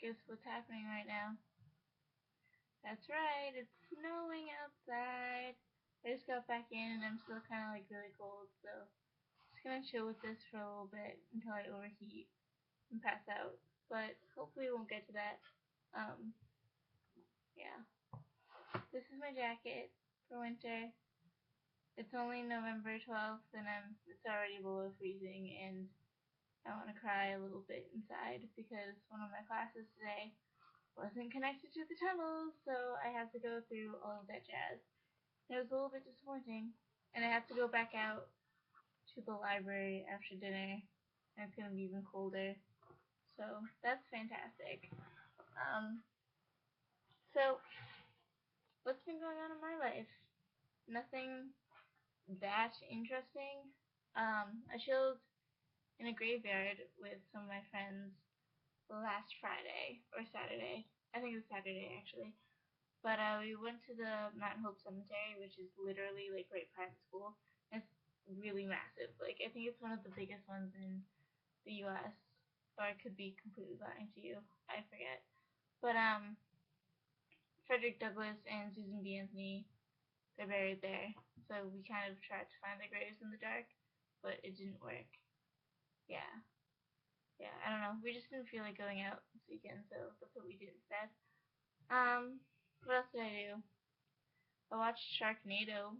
Guess what's happening right now? That's right, it's snowing outside. I just got back in and I'm still kind of like really cold, so just gonna chill with this for a little bit until I overheat and pass out. But hopefully we won't get to that. Um, yeah. This is my jacket for winter. It's only November 12th and it's already below freezing and I want to cry a little bit inside because one of my classes today wasn't connected to the tunnels, so I had to go through all of that jazz. It was a little bit disappointing, and I have to go back out to the library after dinner, and it's going to be even colder, so that's fantastic. Um, so, what's been going on in my life? Nothing that interesting. I chilled in a graveyard with some of my friends last Friday, or Saturday. I think it was Saturday, actually. But we went to the Mount Hope Cemetery, which is literally like right by the school. It's really massive. Like I think it's one of the biggest ones in the U.S. Or I could be completely lying to you. I forget. But Frederick Douglass and Susan B. Anthony, they're buried there. So we kind of tried to find their graves in the dark, but it didn't work. Yeah, yeah. I don't know. We just didn't feel like going out this weekend, so that's what we did instead. What else did I do? I watched Sharknado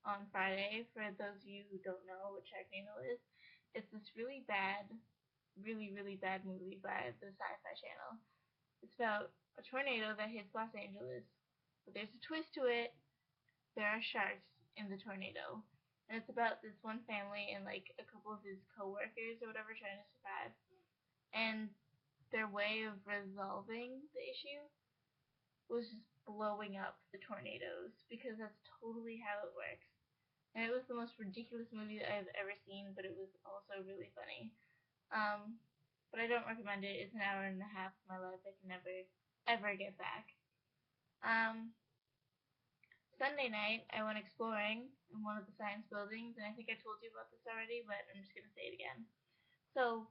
on Friday. For those of you who don't know what Sharknado is, it's this really bad, really bad movie by the Sci-Fi Channel. It's about a tornado that hits Los Angeles, but there's a twist to it. There are sharks in the tornado, and it's about this one family and like a couple of his coworkers or whatever trying to survive, and their way of resolving the issue was just blowing up the tornadoes because that's totally how it works. And it was the most ridiculous movie that I've ever seen, but it was also really funny. Um, but I don't recommend it. It's an hour and a half of my life I can never, ever get back. Um, Sunday night, I went exploring in one of the science buildings, and I think I told you about this already, but I'm just going to say it again. So,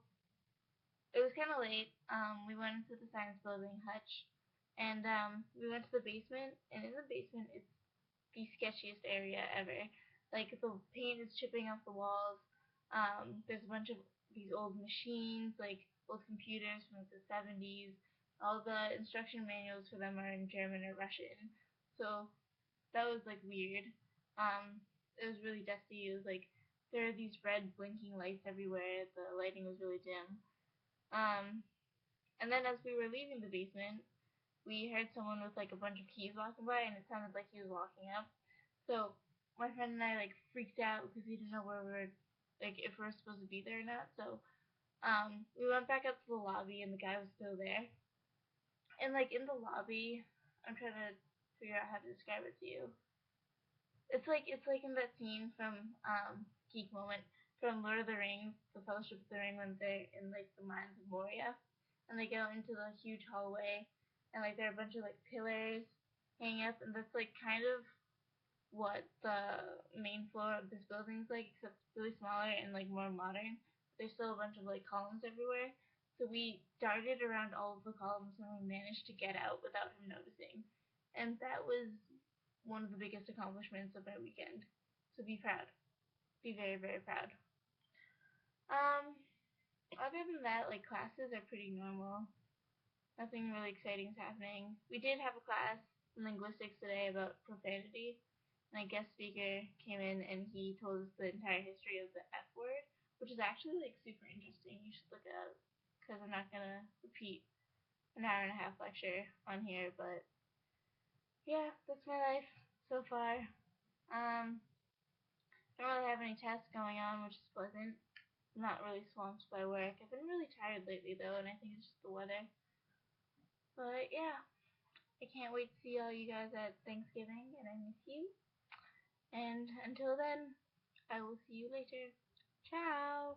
it was kind of late. We went into the science building, Hutch, and we went to the basement, and in the basement, it's the sketchiest area ever. Like the paint is chipping off the walls. There's a bunch of these old machines, like old computers from the 70s. All the instruction manuals for them are in German or Russian. So that was like weird. It was really dusty. It was like there are these red blinking lights everywhere. The lighting was really dim. Um, and then as we were leaving the basement, we heard someone with like a bunch of keys walking by, and it sounded like he was walking up. So my friend and I like freaked out because we didn't know where we were, like if we were supposed to be there or not. So we went back up to the lobby, and the guy was still there. And like in the lobby, I'm trying to figure out how to describe it to you. It's like in that scene from Geek Moment from Lord of the Rings, the Fellowship of the Ring, when they're in like the mines of Moria, and they go into the huge hallway, and like there are a bunch of like pillars hanging up, and that's like kind of what the main floor of this building is like, except really smaller and like more modern. There's still a bunch of like columns everywhere. So we darted around all of the columns and we managed to get out without him noticing. And that was one of the biggest accomplishments of my weekend. So be proud. Be very proud. Um, Other than that, like classes are pretty normal. Nothing really exciting is happening. We did have a class in linguistics today about profanity, and a guest speaker came in and he told us the entire history of the F word, which is actually like super interesting. You should look it up because I'm not gonna repeat an hour and a half lecture on here, but yeah, that's my life so far. Um, don't really have any tests going on, which is pleasant. I'm not really swamped by work. I've been really tired lately though, and I think it's just the weather. But yeah, I can't wait to see all you guys at Thanksgiving, and I miss you. And until then, I will see you later. Ciao!